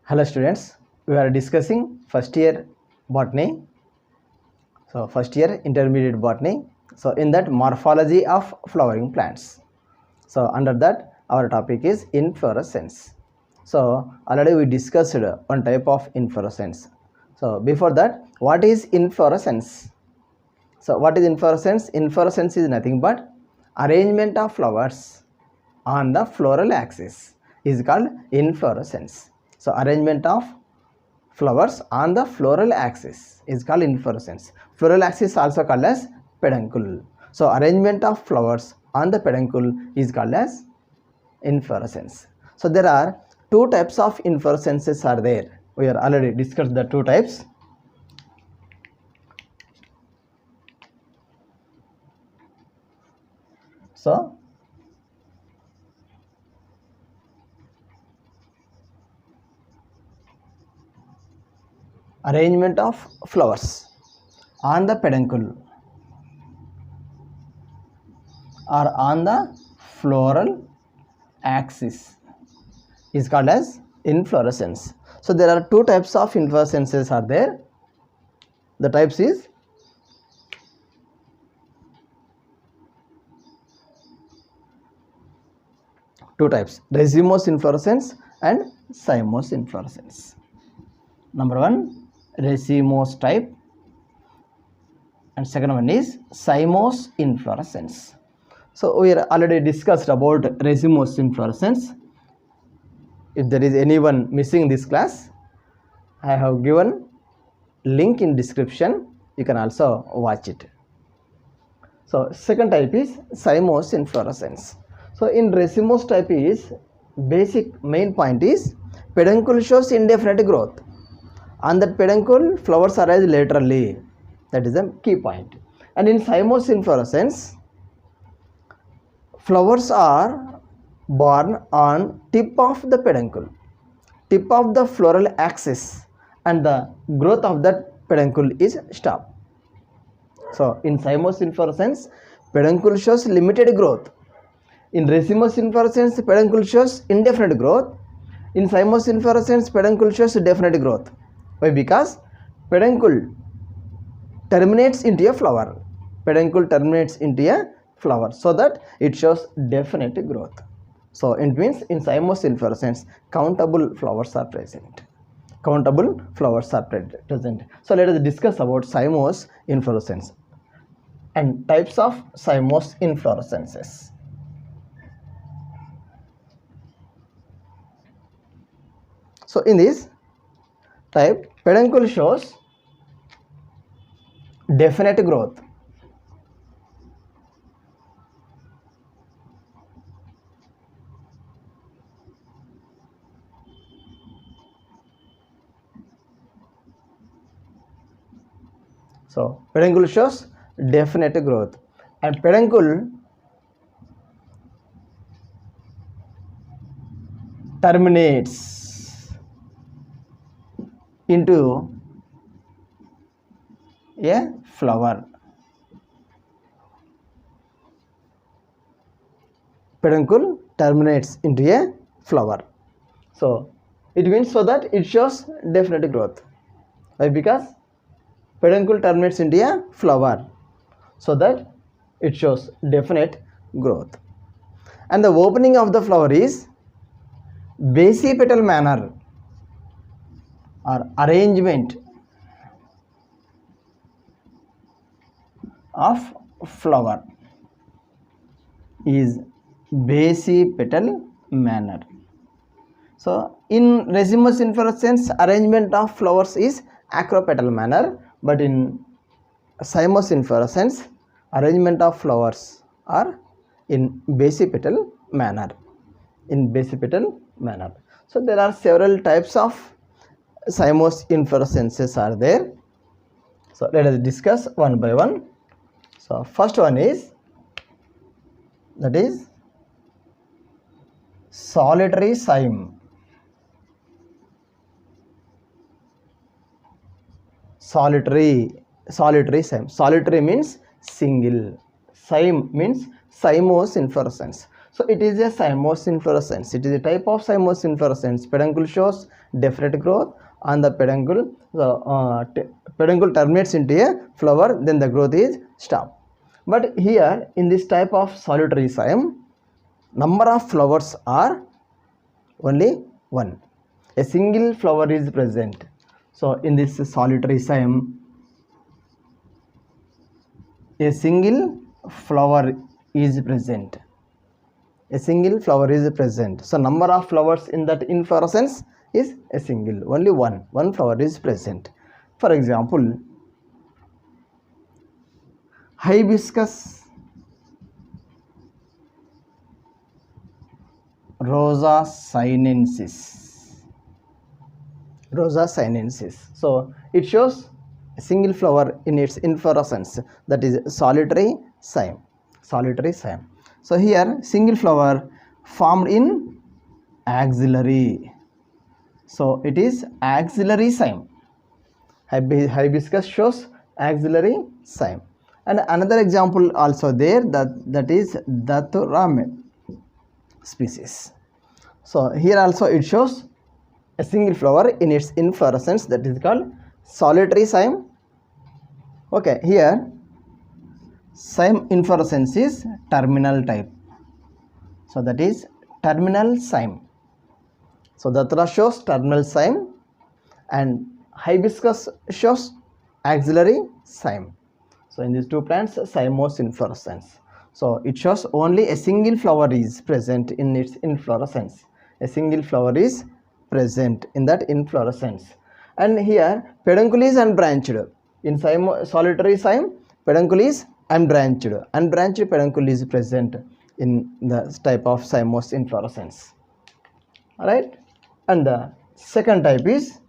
Hello students, we are discussing first year botany. So first year intermediate botany. So in that morphology of flowering plants. So under that our topic is inflorescence. So already we discussed one type of inflorescence. So before that, what is inflorescence? So what is inflorescence? Inflorescence is nothing but arrangement of flowers on the floral axis is called inflorescence. So arrangement of flowers on the floral axis is called inflorescence. Floral axis also called as peduncle. So arrangement of flowers on the peduncle is called as inflorescence. So there are two types of inflorescences are there. We are already discussed the two types. So arrangement of flowers on the peduncle or on the floral axis is called as inflorescence. So there are two types of inflorescences are there. The types is two types, racemose inflorescence and cymose inflorescence. Number one, racemose type, and second one is cymose inflorescence. So we are already discussed about racemose inflorescence. If there is anyone missing this class, I have given link in description. You can also watch it. So second type is cymose inflorescence. So in racemose type is basic main point is peduncle shows indefinite growth. On that peduncle flowers arise laterally. That is the key point. And in cymose inflorescence, flowers are born on tip of the peduncle, tip of the floral axis, and the growth of that peduncle is stopped. So in cymose inflorescence, peduncle shows limited growth. In racemose inflorescence, peduncle shows indefinite growth. In cymose inflorescence, peduncle shows definite growth. Why? Because peduncle terminates into a flower. Peduncle terminates into a flower, so that it shows definite growth. So it means in cymose inflorescence, countable flowers are present. Countable flowers are present. So let us discuss about cymose inflorescence and types of cymose inflorescences. So in this type, peduncle shows definite growth. So peduncle shows definite growth, and peduncle terminates into a flower. Peduncle terminates into a flower. So it means so that it shows definite growth. Why? Because peduncle terminates into a flower, so that it shows definite growth. And the opening of the flower is basipetal manner or arrangement of flower is basipetal manner. So in racemose inflorescence, arrangement of flowers is acropetal manner, but in cymose inflorescence, arrangement of flowers are in basipetal manner. In basipetal manner. So there are several types of cymose inflorescences are there. So let us discuss one by one. So first one is, that is solitary cyme. Solitary cyme. Solitary means single Cyme means cymose inflorescence. So it is a cymose inflorescence. It is a type of cymose inflorescence. Peduncle shows deferred growth on the peduncle. Peduncle terminates into a flower, then the growth is stopped. But here in this type of solitary cyme, number of flowers are only one. A single flower is present. So in this solitary cyme, a single flower is present. A single flower is present. So number of flowers in that inflorescence is a single, only one flower is present. For example, hibiscus rosa sinensis. So it shows a single flower in its inflorescence, that is solitary cyme. So here single flower formed in axillary. So it is axillary cyme. Hibiscus shows axillary cyme. And another example also there, that is Datura species. So here also it shows a single flower in its inflorescence, that is called solitary cyme. Okay, here cyme inflorescence is terminal type. So that is terminal cyme. So Datura shows terminal cyme and hibiscus shows axillary cyme. So in these two plants, cymose inflorescence. So it shows only a single flower is present in its inflorescence. A single flower is present in that inflorescence. And here peduncle is unbranched. In solitary cyme, peduncle is unbranched. Unbranched peduncle is present in the type of cymose inflorescence. Alright. And the second type is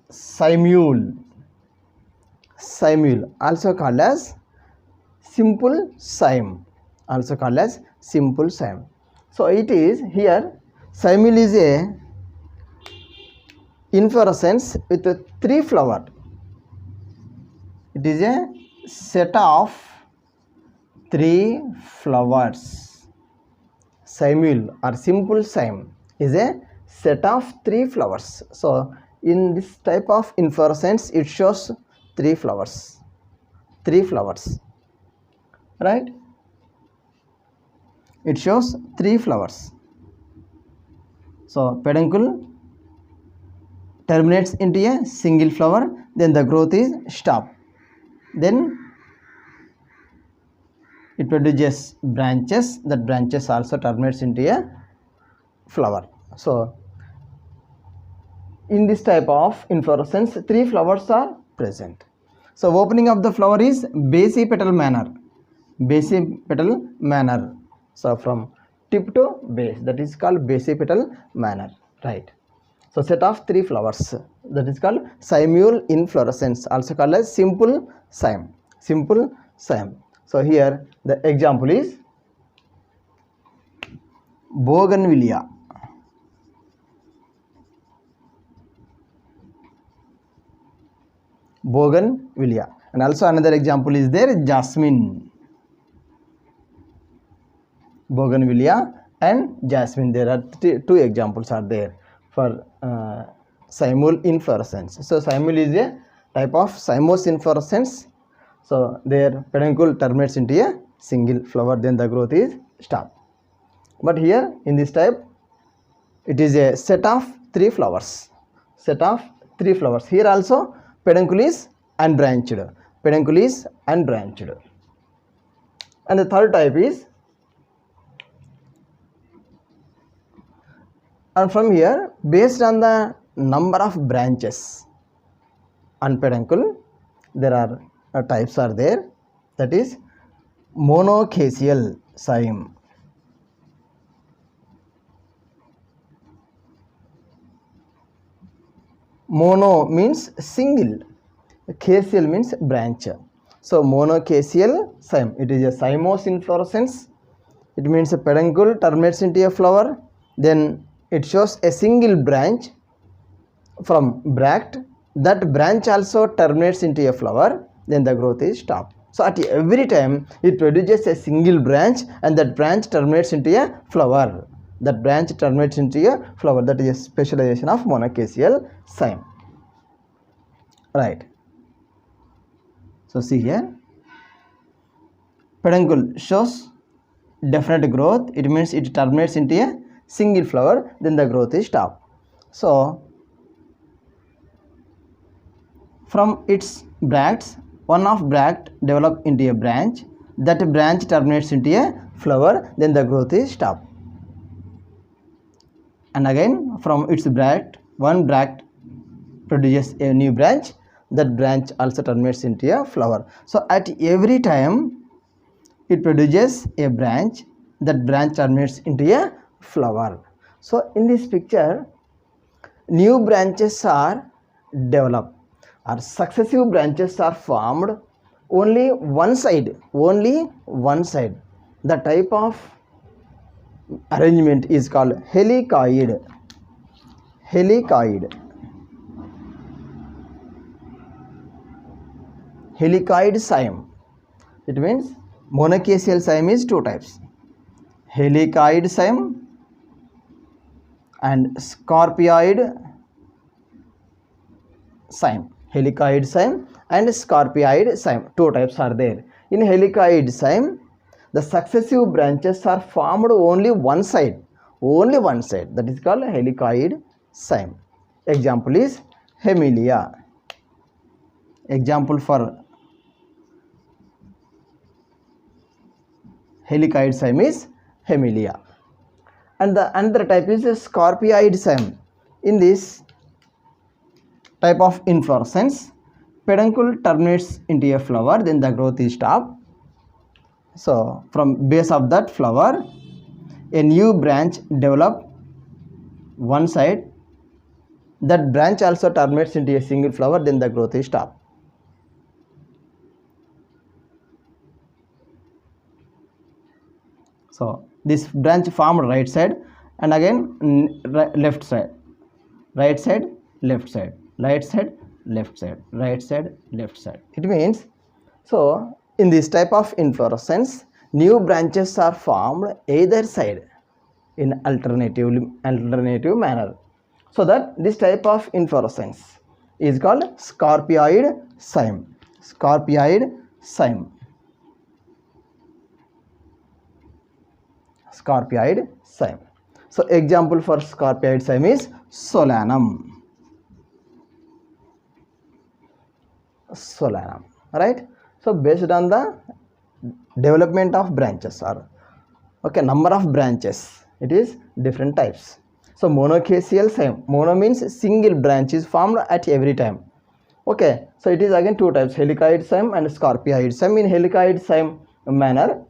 cymule, also called as simple cyme, So it is here, cymule is a inflorescence with three flower. It is a set of three flowers. Cymule or simple cyme is a set of three flowers. So in this type of inflorescence, it shows three flowers, right? It shows three flowers. So peduncle terminates into a single flower, then the growth is stopped. Then it produces branches, that branches also terminates into a flower. So in this type of inflorescence, three flowers are present. So opening of the flower is basipetal manner. So from tip to base, that is called basipetal manner, right? So set of three flowers, that is called cymule inflorescence, also called as simple cyme. So here the example is bougainvillea. And also another example is there, jasmine. Bougainvillea and jasmine. There are two examples are there for cymule inflorescence. So cymule is a type of cymose inflorescence. So their peduncle terminates into a single flower, then the growth is stopped. But here in this type, it is a set of three flowers. Here also peduncle is unbranched. And the third type is, and from here, based on the number of branches on peduncle, there are types are there, that is monocaseal cyme. Mono means single, caseal means branch. So monocaseal cyme, it is a cymose inflorescence. It means a peduncle terminates into a flower, then it shows a single branch from bract. That branch also terminates into a flower, then the growth is stop. So at every time it produces a single branch, and that branch terminates into a flower. That branch terminates into a flower. That is a specialization of monocaseal cyme. Right. So see here, peduncle shows definite growth. It means it terminates into a single flower, then the growth is stop. So from its bracts, one of bract develop into a branch. That branch terminates into a flower, then the growth is stop. And again from its bract, one bract produces a new branch. That branch also terminates into a flower. So at every time it produces a branch, that branch terminates into a flower. So in this picture, new branches are developed, or successive branches are formed only one side. The type of arrangement is called helicoid. Helicoid cyme. It means monocaseal cyme is two types: helicoid cyme and scarpioid cyme. Helicoid cyme and scarpioid cyme, two types are there. In helicoid cyme, the successive branches are formed only one side. That is called helicoid cyme. Example is Hemilia. Example for helicoid cyme is Hemilia. And the another type is a scarpioid cyme. In this type of inflorescence, peduncle terminates into a flower, then the growth is stopped. So from base of that flower, a new branch develop one side. That branch also terminates into a single flower, then the growth is stopped. So this branch formed right side, and again left side, right side, left side, right side, left side, right side, left side. It means, so in this type of inflorescence, new branches are formed either side in alternative manner. So that this type of inflorescence is called scarpioid cyme. Scarpioid cyme. Scarpioid cyme. So example for scarpioid cyme is Solanum. Solanum, right? So based on the development of branches, or okay, number of branches, it is different types. So monocaseal cyme, mono means single branch is formed at every time. Okay, so it is again two types, helicoid cyme and scarpioid cyme. In helicoid cyme manner,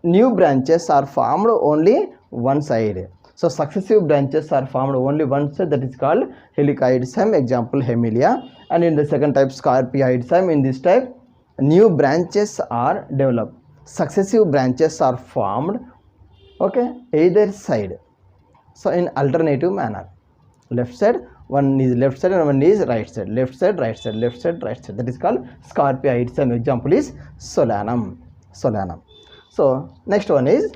new branches are formed only one side. So successive branches are formed only one side, that is called helicoid cyme. Example Hemilia. And in the second type, scarpioid cyme, in this type new branches are developed, successive branches are formed, okay, either side. So in alternative manner, left side, one is left side and one is right side, left side, right side, left side, right side. That is called scarpioid cyme. Example is Solanum. So next one is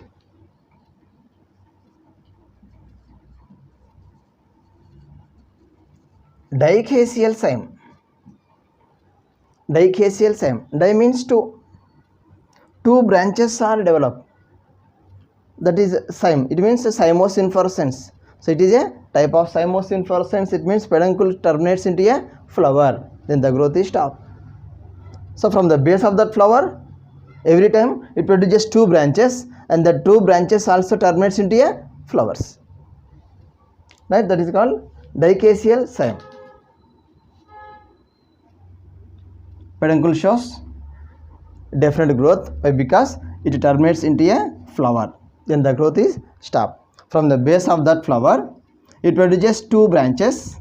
dicaseal cyme. Dicaseal cyme. Di means two. Two branches are developed. That is cyme. It means a cymose inflorescence. So it is a type of cymose inflorescence. It means peduncle terminates into a flower, then the growth is stopped. So from the base of that flower, every time it produces two branches, and the two branches also terminates into a flowers. Right? That is called dicaseal cyme. Peduncle shows definite growth because it terminates into a flower, then the growth is stopped. From the base of that flower, it produces two branches.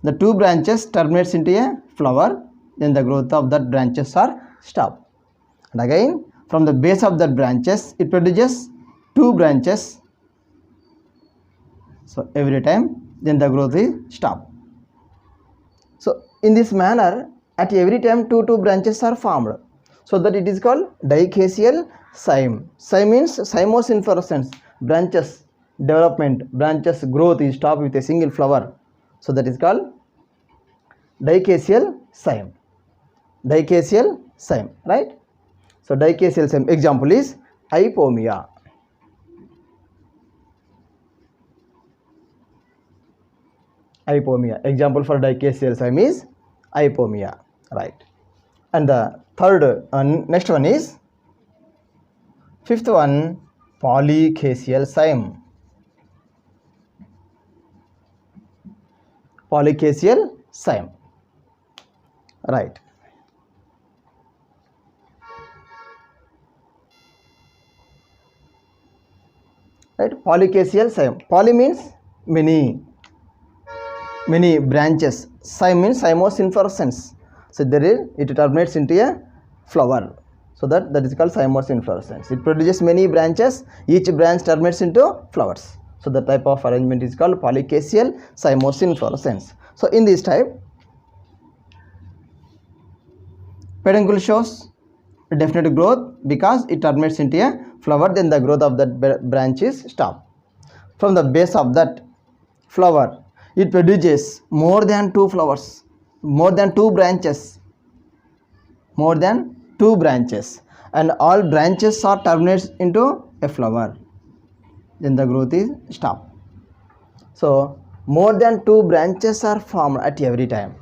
The two branches terminates into a flower, then the growth of that branches are stopped. And again from the base of that branches, it produces two branches. So every time, then the growth is stopped. So in this manner, at every time two branches are formed, so that it is called dicaseal cyme. Cyme means cymose inflorescence, branches development, branches growth is stopped with a single flower, so that is called dicaseal cyme. Dicaseal cyme, right? So dicaseal cyme example is hypomia. Hypomia, example for dicaseal cyme is hypomia, right? And the third next one is fifth one, polycaseal cyme. Polycaseal cyme, right? Right, polycaseal cyme. Poly means many branches. Cyme means cymose inflorescence. So there is, it terminates into a flower. So that is called cymose inflorescence. It produces many branches. Each branch terminates into flowers. So the type of arrangement is called polycaseal cymose inflorescence. So in this type, peduncle shows definite growth because it terminates into a flower. Then the growth of that branch is stopped. From the base of that flower, it produces more than 2 flowers, more than 2 branches, and all branches are terminates into a flower. Then the growth is stopped. So more than 2 branches are formed at every time.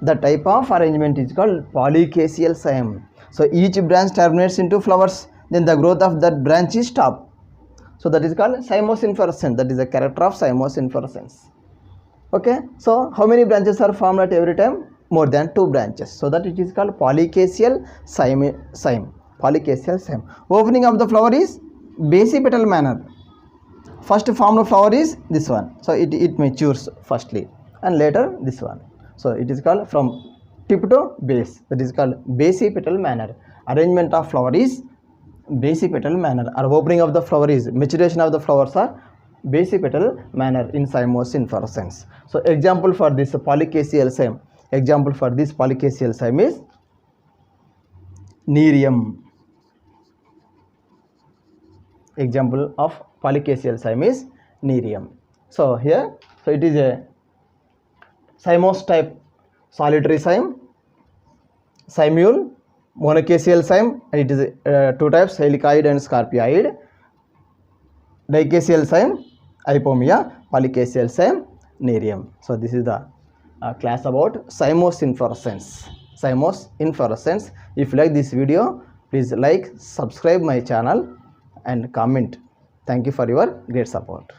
The type of arrangement is called polycaseal cyme. So each branch terminates into flowers, then the growth of that branch is stopped. So that is called cymose inflorescence. That is the character of cymose inflorescence. Okay, so how many branches are formed at every time? More than 2 branches. So that it is called polycaseal cyme. Polycaseal cyme. Opening of the flower is basipetal manner. First formed flower is this one. So it matures firstly, and later this one. So it is called from tip to base. That is called basipetal manner. Arrangement of flower is basipetal manner. Or opening of the flower is maturation of the flowers are basipetal manner in cymose inflorescence. So example for this polycaseal cyme. Example for this polycaseal cyme is Nerium. Example of polycaseal cyme is Nerium. So here, so it is a cymose type solitary cyme, cymule, monocaseal cyme, and it is 2 types, helicoid and scarpioid. Dicaseal cyme, hypomia, polycaseal cyme, Nerium. So this is the class about cymose inflorescence. Cymose inflorescence. If you like this video, please like, subscribe my channel and comment. Thank you for your great support.